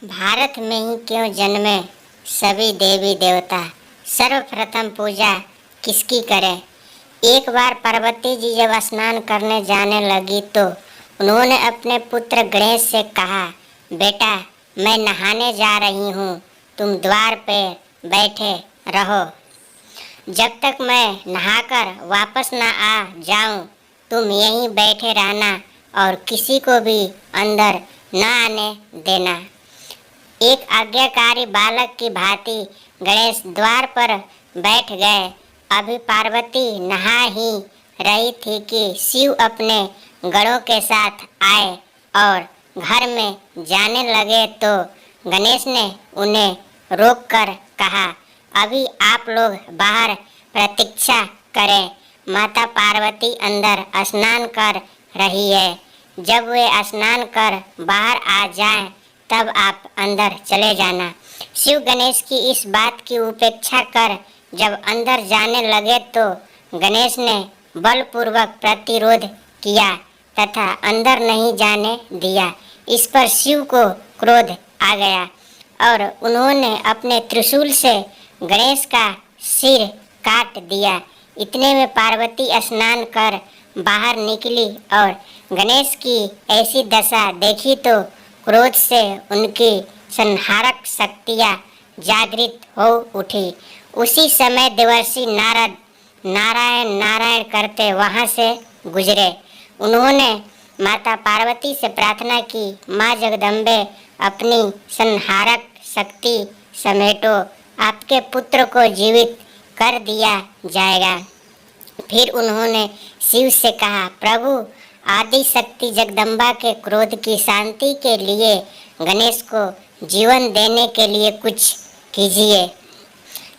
भारत में ही क्यों जन्मे सभी देवी देवता, सर्वप्रथम पूजा किसकी करें। एक बार पार्वती जी जब स्नान करने जाने लगी तो उन्होंने अपने पुत्र गणेश से कहा, बेटा मैं नहाने जा रही हूँ, तुम द्वार पे बैठे रहो। जब तक मैं नहाकर वापस न आ जाऊँ तुम यहीं बैठे रहना और किसी को भी अंदर न आने देना। एक आज्ञाकारी बालक की भांति गणेश द्वार पर बैठ गए। अभी पार्वती नहा ही रही थी कि शिव अपने गणों के साथ आए और घर में जाने लगे तो गणेश ने उन्हें रोककर कहा, अभी आप लोग बाहर प्रतीक्षा करें, माता पार्वती अंदर स्नान कर रही है। जब वे स्नान कर बाहर आ जाएं तब आप अंदर चले जाना। शिव गणेश की इस बात की उपेक्षा कर जब अंदर जाने लगे तो गणेश ने बलपूर्वक प्रतिरोध किया तथा अंदर नहीं जाने दिया। इस पर शिव को क्रोध आ गया और उन्होंने अपने त्रिशूल से गणेश का सिर काट दिया। इतने में पार्वती स्नान कर बाहर निकली और गणेश की ऐसी दशा देखी तो क्रोध से उनकी संहारक शक्तियाँ जागृत हो उठी। उसी समय देवर्षि नारद नारायण नारायण करते वहाँ से गुजरे। उन्होंने माता पार्वती से प्रार्थना की, माँ जगदम्बे अपनी संहारक शक्ति समेटो, आपके पुत्र को जीवित कर दिया जाएगा। फिर उन्होंने शिव से कहा, प्रभु आदि शक्ति जगदम्बा के क्रोध की शांति के लिए गणेश को जीवन देने के लिए कुछ कीजिए।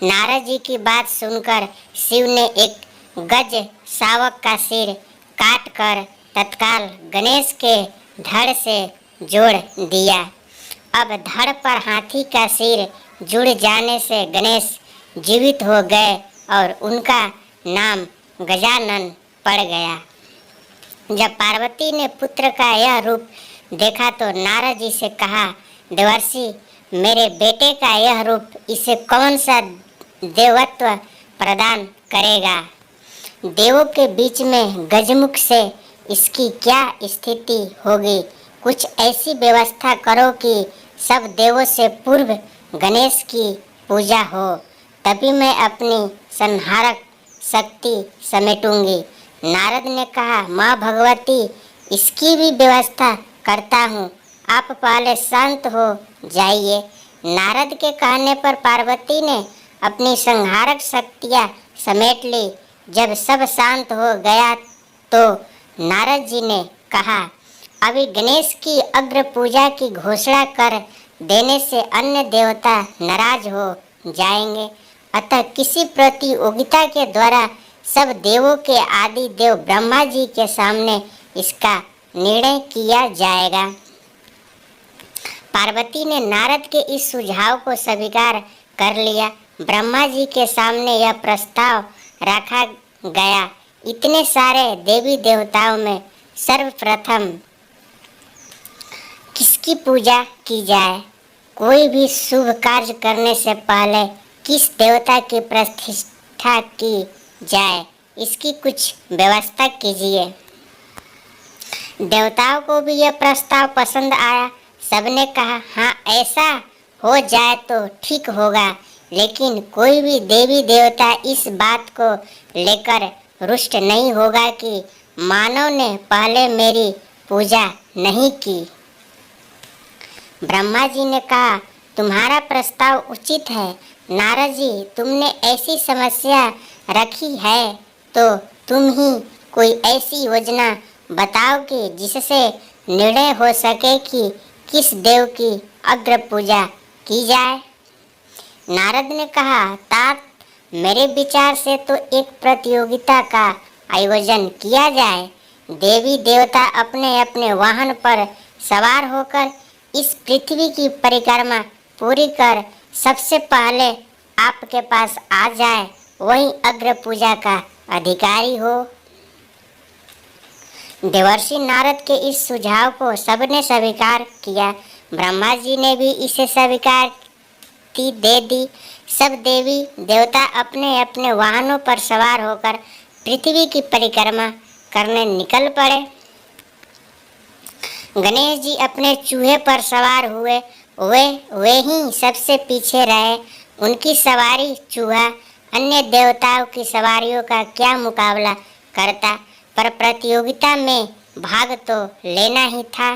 नारद जी की बात सुनकर शिव ने एक गज शावक का सिर काटकर तत्काल गणेश के धड़ से जोड़ दिया। अब धड़ पर हाथी का सिर जुड़ जाने से गणेश जीवित हो गए और उनका नाम गजानन पड़ गया। जब पार्वती ने पुत्र का यह रूप देखा तो नारद जी से कहा, देवर्षि मेरे बेटे का यह रूप इसे कौन सा देवत्व प्रदान करेगा। देवों के बीच में गजमुख से इसकी क्या स्थिति होगी। कुछ ऐसी व्यवस्था करो कि सब देवों से पूर्व गणेश की पूजा हो, तभी मैं अपनी संहारक शक्ति समेटूंगी। नारद ने कहा, माँ भगवती इसकी भी व्यवस्था करता हूँ, आप पहले शांत हो जाइए। नारद के कहने पर पार्वती ने अपनी संहारक शक्तियाँ समेट ली। जब सब शांत हो गया तो नारद जी ने कहा, अभी गणेश की अग्र पूजा की घोषणा कर देने से अन्य देवता नाराज हो जाएंगे, अतः किसी प्रतियोगिता के द्वारा सब देवों के आदि देव ब्रह्मा जी के सामने इसका निर्णय किया जाएगा। पार्वती ने नारद के इस सुझाव को स्वीकार कर लिया। ब्रह्मा जी के सामने यह प्रस्ताव रखा गया, इतने सारे देवी देवताओं में सर्वप्रथम किसकी पूजा की जाए। कोई भी शुभ कार्य करने से पहले किस देवता की प्रतिष्ठा की जाए, इसकी कुछ व्यवस्था कीजिए। देवताओं को भी यह प्रस्ताव पसंद आया। सबने कहा, हाँ ऐसा हो जाए तो ठीक होगा, लेकिन कोई भी देवी देवता इस बात को लेकर रुष्ट नहीं होगा कि मानव ने पहले मेरी पूजा नहीं की। ब्रह्मा जी ने कहा, तुम्हारा प्रस्ताव उचित है नारद जी, तुमने ऐसी समस्या रखी है तो तुम ही कोई ऐसी योजना बताओ कि जिससे निर्णय हो सके कि किस देव की अग्र पूजा की जाए। नारद ने कहा, तात मेरे विचार से तो एक प्रतियोगिता का आयोजन किया जाए। देवी देवता अपने अपने वाहन पर सवार होकर इस पृथ्वी की परिक्रमा पूरी कर सबसे पहले आपके पास आ जाए, वही अग्र पूजा का अधिकारी हो। देवर्षि नारद के इस सुझाव को सबने स्वीकार किया। ब्रह्मा जी ने भी इसे स्वीकृति दे दी। सब देवी देवता अपने अपने वाहनों पर सवार होकर पृथ्वी की परिक्रमा करने निकल पड़े। गणेश जी अपने चूहे पर सवार हुए। वे ही सबसे पीछे रहे। उनकी सवारी चूहा अन्य देवताओं की सवारियों का क्या मुकाबला करता, पर प्रतियोगिता में भाग तो लेना ही था।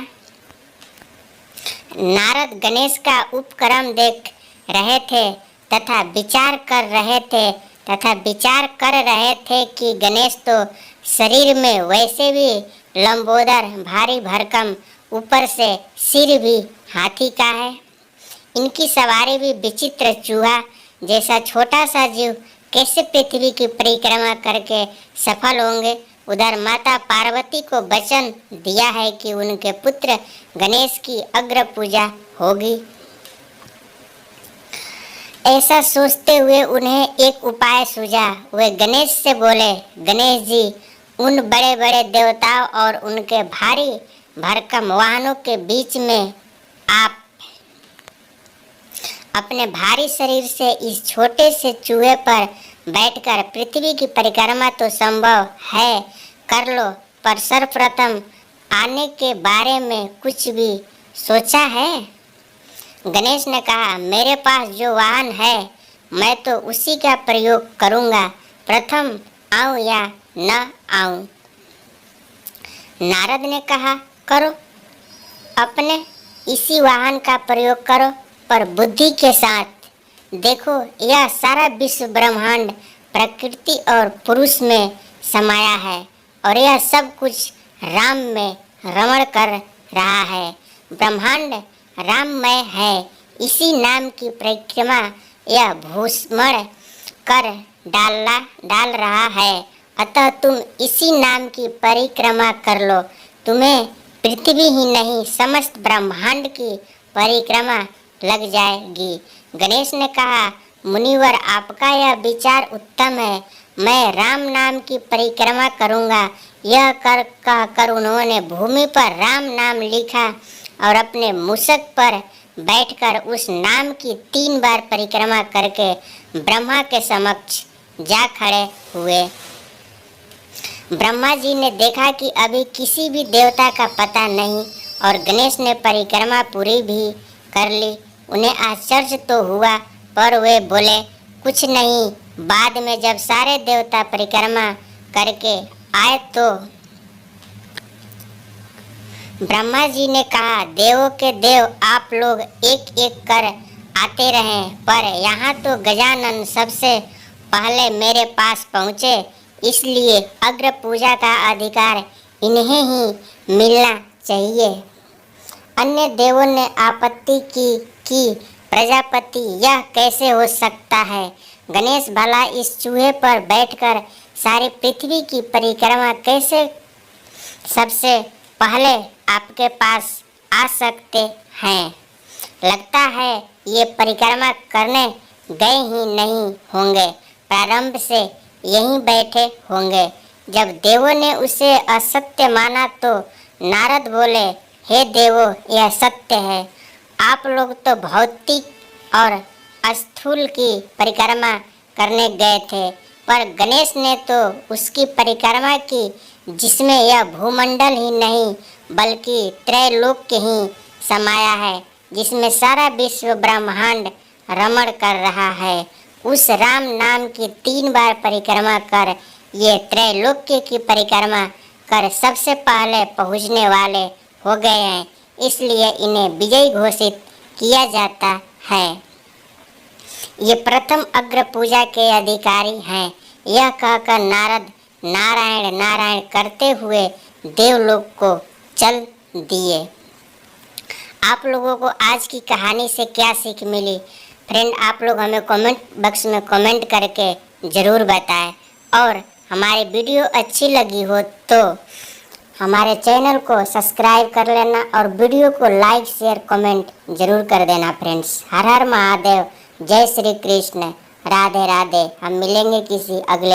नारद गणेश का उपक्रम देख रहे थे तथा विचार कर रहे थे कि गणेश तो शरीर में वैसे भी लंबोदर भारी भरकम, ऊपर से सिर भी हाथी का है। इनकी सवारी भी विचित्र चूहा जैसा छोटा सा जीव कैसे पृथ्वी की परिक्रमा करके सफल होंगे। उधर माता पार्वती को वचन दिया है कि उनके पुत्र गणेश की अग्र पूजा होगी। ऐसा सोचते हुए उन्हें एक उपाय सूझा। वे गणेश से बोले, गणेश जी, उन बड़े बड़े देवताओं और उनके भारी भरकम वाहनों के बीच में आप अपने भारी शरीर से इस छोटे से चूहे पर बैठकर पृथ्वी की परिक्रमा तो संभव है कर लो, पर सर्वप्रथम आने के बारे में कुछ भी सोचा है? गणेश ने कहा, मेरे पास जो वाहन है मैं तो उसी का प्रयोग करूँगा, प्रथम आऊँ या न आऊँ। नारद ने कहा, करो, अपने इसी वाहन का प्रयोग करो, पर बुद्धि के साथ। देखो, यह सारा विश्व ब्रह्मांड प्रकृति और पुरुष में समाया है और यह सब कुछ राम में रमण कर रहा है। ब्रह्मांड राममय है, इसी नाम की परिक्रमा यह भूस्मरण कर डाल रहा है। अतः तुम इसी नाम की परिक्रमा कर लो। तुम्हें पृथ्वी ही नहीं समस्त ब्रह्मांड की परिक्रमा लग जाएगी। गणेश ने कहा, मुनिवर, आपका यह विचार उत्तम है। मैं राम नाम की परिक्रमा करूँगा। यह कर उन्होंने भूमि पर राम नाम लिखा और अपने मूषक पर बैठकर उस नाम की 3 बार परिक्रमा करके ब्रह्मा के समक्ष जा खड़े हुए। ब्रह्मा जी ने देखा कि अभी किसी भी देवता का पता नहीं और गणेश ने परिक्रमा पूरी भी कर ली। उन्हें आश्चर्य तो हुआ, पर वे बोले, कुछ नहीं, बाद में जब सारे देवता परिक्रमा करके आए तो। ब्रह्मा जी ने कहा, देवों के देव, आप लोग एक एक कर आते रहें, पर यहाँ तो गजानन सबसे पहले मेरे पास पहुँचे, इसलिए अग्र पूजा का अधिकार इन्हें ही मिलना चाहिए। अन्य देवों ने आपत्ति की कि प्रजापति, यह कैसे हो सकता है? गणेश भला इस चूहे पर बैठकर सारी पृथ्वी की परिक्रमा कैसे सबसे पहले आपके पास आ सकते हैं? लगता है ये परिक्रमा करने गए ही नहीं होंगे, प्रारंभ से यहीं बैठे होंगे। जब देवों ने उसे असत्य माना तो नारद बोले, हे देवों, यह सत्य है। आप लोग तो भौतिक और स्थूल की परिक्रमा करने गए थे, पर गणेश ने तो उसकी परिक्रमा की जिसमें यह भूमंडल ही नहीं बल्कि त्रैलोक्य ही समाया है, जिसमें सारा विश्व ब्रह्मांड रमण कर रहा है। उस राम नाम की 3 बार परिक्रमा कर ये त्रैलोक्य की परिक्रमा कर सबसे पहले पहुँचने वाले हो गए हैं, इसलिए इन्हें विजयी घोषित किया जाता है। ये प्रथम अग्र पूजा के अधिकारी हैं। यह कहकर नारद नारायण नारायण करते हुए देवलोक को चल दिए। आप लोगों को आज की कहानी से क्या सीख मिली? फ्रेंड, आप लोग हमें कमेंट बॉक्स में कमेंट करके ज़रूर बताएं और हमारी वीडियो अच्छी लगी हो तो हमारे चैनल को सब्सक्राइब कर लेना और वीडियो को लाइक शेयर कमेंट जरूर कर देना फ्रेंड्स। हर हर महादेव, जय श्री कृष्ण, राधे राधे। हम मिलेंगे किसी अगले